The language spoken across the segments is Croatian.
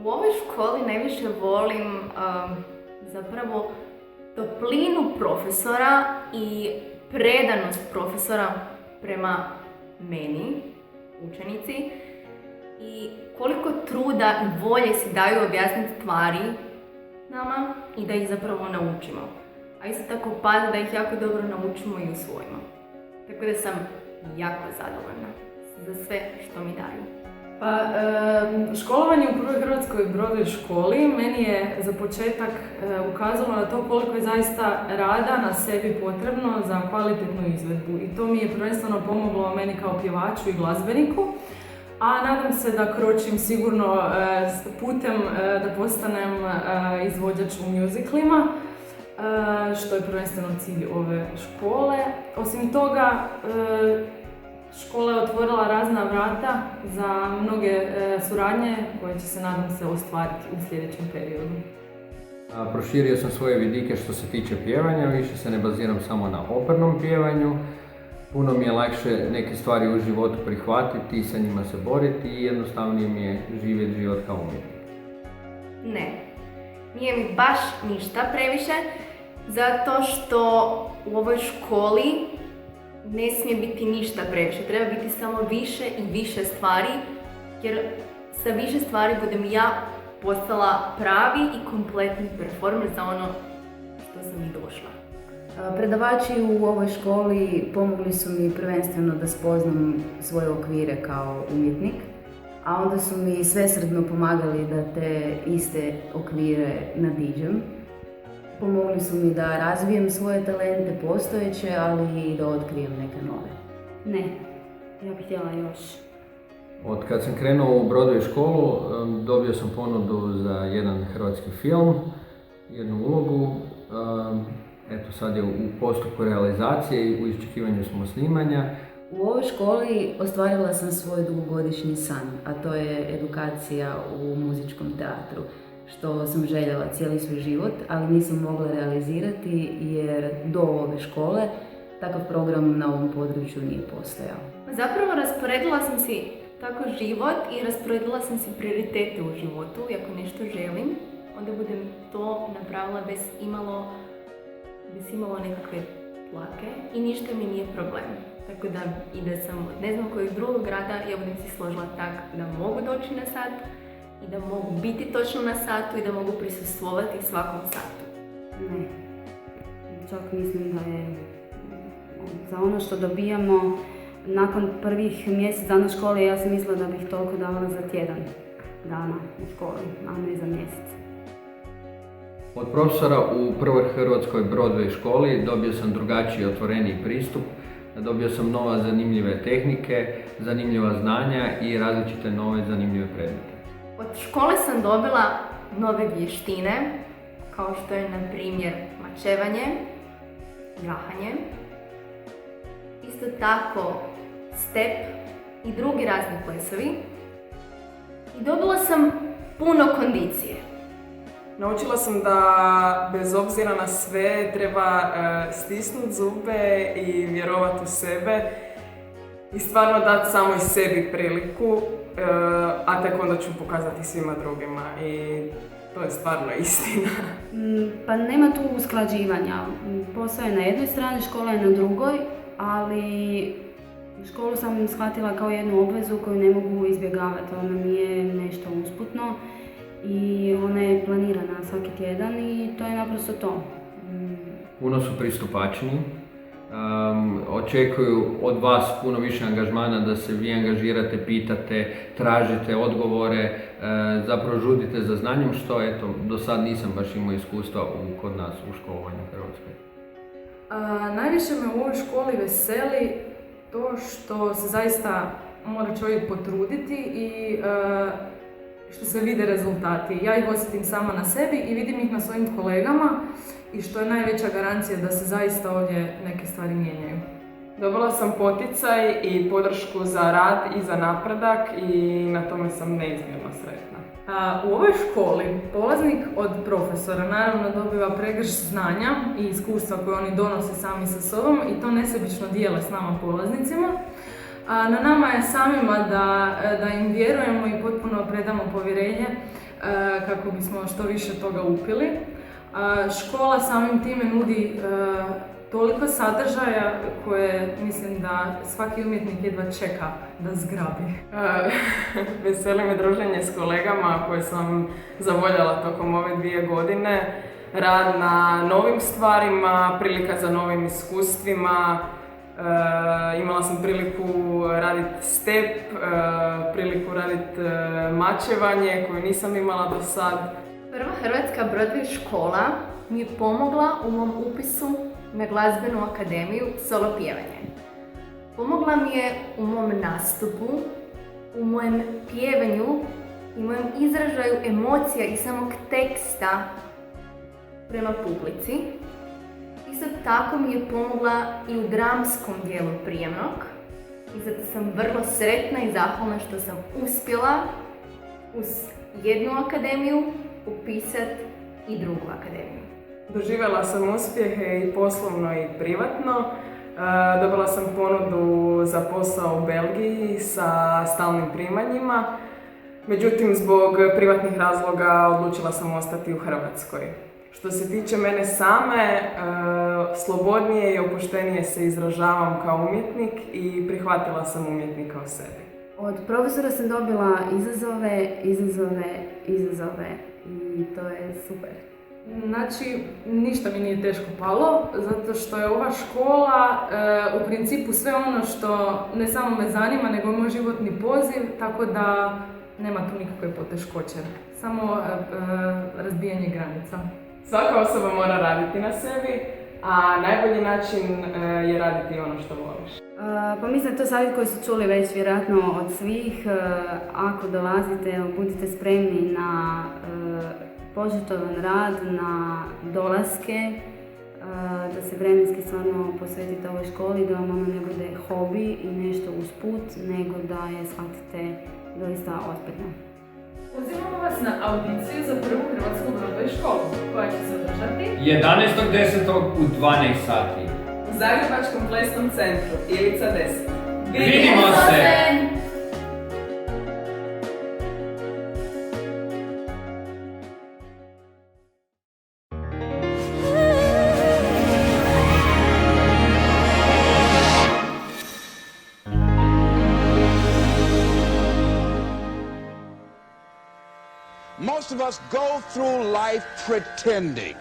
U ovoj školi najviše volim zapravo toplinu profesora i predanost profesora prema meni, učenici, i koliko truda i volje si daju objasniti stvari nama i da ih zapravo naučimo. A isto tako pada da ih jako dobro naučimo i usvojimo. Tako da sam jako zadovoljna za sve što mi daju. Pa, školovanje u Prvoj Hrvatskoj brodovoj školi meni je za početak ukazalo na to koliko je zaista rada na sebi potrebno za kvalitetnu izvedbu. I to mi je prvenstveno pomoglo meni kao pjevaču i glazbeniku. A nadam se da kročim sigurno putem da postanem izvođač u muziklima, što je prvenstveno cilj ove škole. Osim toga, škola je otvorila razna vrata za mnoge suradnje koje će se, nadam se, ostvariti u sljedećem periodu. Proširio sam svoje vidike što se tiče pjevanja, više se ne baziram samo na opernom pjevanju. Puno mi je lakše neke stvari u životu prihvatiti i sa njima se boriti i jednostavnije mi je živjeti život kao umjetnik. Ne, nije mi baš ništa previše, zato što u ovoj školi ne smije biti ništa previše, treba biti samo više i više stvari, jer sa više stvari budem ja postala pravi i kompletni performer za ono što sam i došla. Predavači u ovoj školi pomogli su mi prvenstveno da spoznam svoje okvire kao umjetnik, a onda su mi svesrdno pomagali da te iste okvire nadiđem. Pomogli su mi da razvijem svoje talente postojeće, ali i da otkrijem neke nove. Ne, ja bih htjela još. Od kad sam krenuo u Broadway školu, dobio sam ponudu za jedan hrvatski film, jednu ulogu. Eto, sad je u postupku realizacije i u iščekivanju smo snimanja. U ovoj školi ostvarila sam svoj dugogodišnji san, a to je edukacija u muzičkom teatru, što sam željela cijeli svoj život, ali nisam mogla realizirati jer do ove škole takav program na ovom području nije postojao. Zapravo rasporedila sam si tako život i rasporedila sam si prioritete u životu i ako nešto želim, onda budem to napravila bez imalo nekakve tlake i ništa mi nije problem. Tako da i da sam od ne znam kojeg drugog grada, ja budem si složila tak da mogu doći na sat i da mogu biti točno na satu i da mogu prisustvovati svakom satu. Ne, čak mislim da je za ono što dobijamo nakon prvih mjesec dana škole, ja sam mislila da bih toliko davala za tjedan dana u školi, a ne za mjesec. Od profesora u Prvoj Hrvatskoj Broadway školi dobio sam drugačiji, otvoreniji pristup, dobio sam nove zanimljive tehnike, zanimljiva znanja i različite nove zanimljive predmete. Od škole sam dobila nove vještine, kao što je na primjer mačevanje, jahanje, isto tako step i drugi razni plesovi. I dobila sam puno kondicije. Naučila sam da bez obzira na sve treba stisnuti zube i vjerovati u sebe i stvarno dati samo i sebi priliku, a tek onda ću pokazati svima drugima i to je stvarno istina. Pa nema tu usklađivanja. Posao je na jednoj strani, škola je na drugoj, ali školu sam shvatila kao jednu obvezu koju ne mogu izbjegavati. Ona mi je nešto usputno i ona je planirana svaki tjedan i to je naprosto to. Puno su pristupačni, očekuju od vas puno više angažmana da se vi angažirate, pitate, tražite odgovore, zapravo žudite za znanjem, što eto, do sad nisam baš imao iskustva kod nas u školovanju u Hrvatskoj. Najviše me u ovoj školi veseli to što se zaista mora čovjek potruditi i što se vide rezultati. Ja ih osjetim sama na sebi i vidim ih na svojim kolegama i što je najveća garancija da se zaista ovdje neke stvari mijenjaju. Dobila sam poticaj i podršku za rad i za napredak i na tome sam neizmjerno sretna. U ovoj školi polaznik od profesora naravno dobiva pregršt znanja i iskustva koje oni donose sami sa sobom i to nesebično dijele s nama polaznicima. Na nama je samima da im vjerujemo i potpuno predamo povjerenje kako bismo što više toga upili. Škola samim time nudi toliko sadržaja koje mislim da svaki umjetnik jedva čeka da zgrabi. Veseli me druženje s kolegama koje sam zavoljala tokom ove 2 godine. Rad na novim stvarima, prilika za novim iskustvima. Imala sam priliku raditi step, priliku raditi mačevanje koju nisam imala do sad. Prva Hrvatska Broadway škola mi je pomogla u mom upisu na glazbenu akademiju solo pjevanje. Pomogla mi je u mom nastupu, u mojem pjevanju i mojem izražaju emocija i samog teksta prema publici. Isto tako mi je pomogla i u dramskom dijelu prijemnog i zato sam vrlo sretna i zahvalna što sam uspjela uz jednu akademiju upisati i drugu akademiju. Doživjela sam uspjehe i poslovno i privatno. Dobila sam ponudu za posao u Belgiji sa stalnim primanjima. Međutim, zbog privatnih razloga odlučila sam ostati u Hrvatskoj. Što se tiče mene same, slobodnije i opuštenije se izražavam kao umjetnik i prihvatila sam umjetnika u sebi. Od profesora sam dobila izazove i to je super. Znači, ništa mi nije teško palo, zato što je ova škola u principu sve ono što ne samo me zanima, nego je moj životni poziv, tako da nema tu nikakve poteškoće. Samo razbijanje granica. Svaka osoba mora raditi na sebi, a najbolji način je raditi ono što voliš. Pa mislim da je to savjet koji su čuli već vjerojatno od svih. Ako dolazite, budite spremni na požrtvovan rad, na dolaske, da se vremenski stvarno posvetite ovoj školi, da vam ono ne bude hobi i nešto usput, nego da je shvatite doista ozbiljno. Pozivamo vas na audiciju za prvu Hrvatsku Broadway školu, koja će se održati 11.10. u 12 sati. U Zagrebačkom plesnom centru, Ilica 10. Vidimo se! Most of us go through life pretending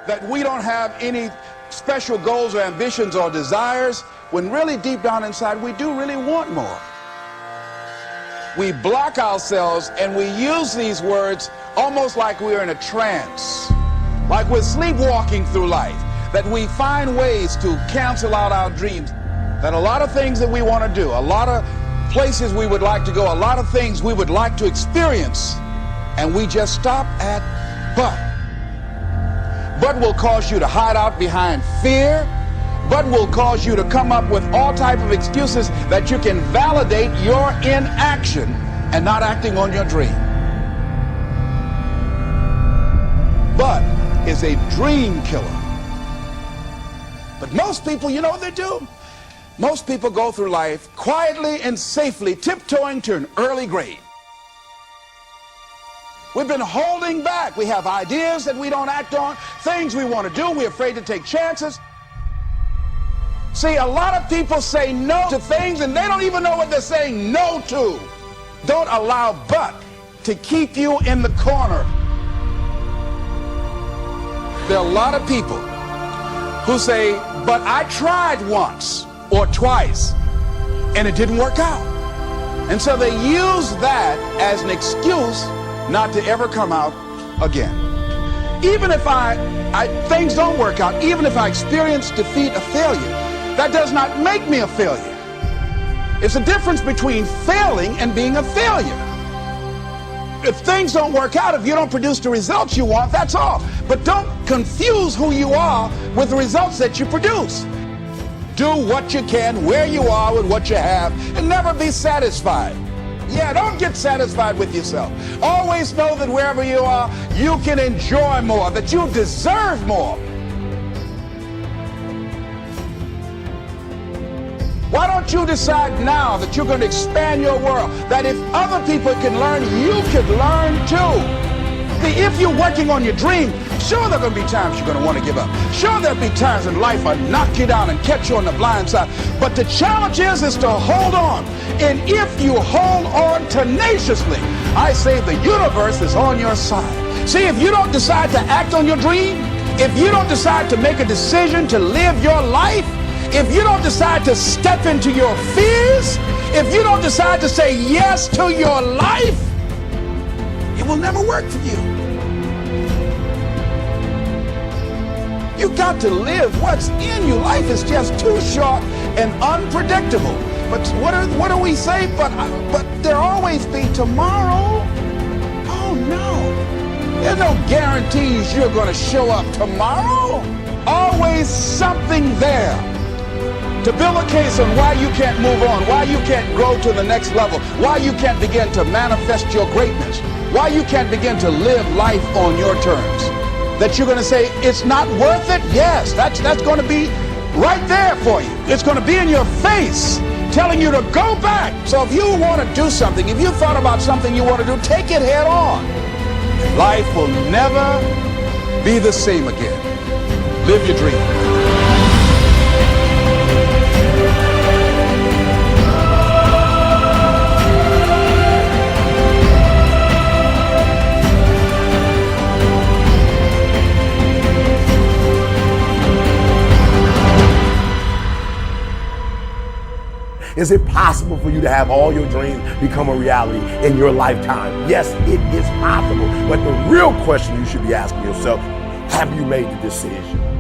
that we don't have any special goals or ambitions or desires, when really deep down inside we do really want more. We block ourselves and we use these words almost like we're in a trance, like we're sleepwalking through life, that we find ways to cancel out our dreams, that a lot of things that we want to do, a lot of places we would like to go, a lot of things we would like to experience, and we just stop at but. But will cause you to hide out behind fear. But will cause you to come up with all type of excuses that you can validate your inaction and not acting on your dream. But is a dream killer. But most people, you know what they do? Most people go through life quietly and safely tiptoeing to an early grave. We've been holding back. We have ideas that we don't act on, things we want to do, we're afraid to take chances. See, a lot of people say no to things and they don't even know what they're saying no to. Don't allow but to keep you in the corner. There are a lot of people who say, but I tried once or twice and it didn't work out. And so they use that as an excuse not to ever come out again. Even if things don't work out, even if I experience defeat, a failure, that does not make me a failure. It's a difference between failing and being a failure. If things don't work out, if you don't produce the results you want, that's all. But don't confuse who you are with the results that you produce. Do what you can, where you are, with what you have, and never be satisfied. Yeah, don't get satisfied with yourself. Always know that wherever you are, you can enjoy more, that you deserve more. Why don't you decide now that you're going to expand your world, that if other people can learn, you can learn too. if you're working on your dream, sure there are going to be times you're going to want to give up. Sure there'll be times in life will knock you down and catch you on the blind side. But the challenge is to hold on. And if you hold on tenaciously, I say the universe is on your side. See, if you don't decide to act on your dream, if you don't decide to make a decision to live your life, if you don't decide to step into your fears, if you don't decide to say yes to your life, it will never work for you. You got to live what's in you. Life is just too short and unpredictable. But what do we say? But there'll always be tomorrow. Oh no. There's no guarantees you're going to show up tomorrow. Always something there to build a case on why you can't move on, why you can't grow to the next level, why you can't begin to manifest your greatness, why you can't begin to live life on your terms. That you're going to say, it's not worth it? Yes, that's going to be right there for you. It's going to be in your face, telling you to go back. So if you want to do something, if you thought about something you want to do, take it head on. Life will never be the same again. Live your dream. Is it possible for you to have all your dreams become a reality in your lifetime? Yes, it is possible. But the real question you should be asking yourself, have you made the decision?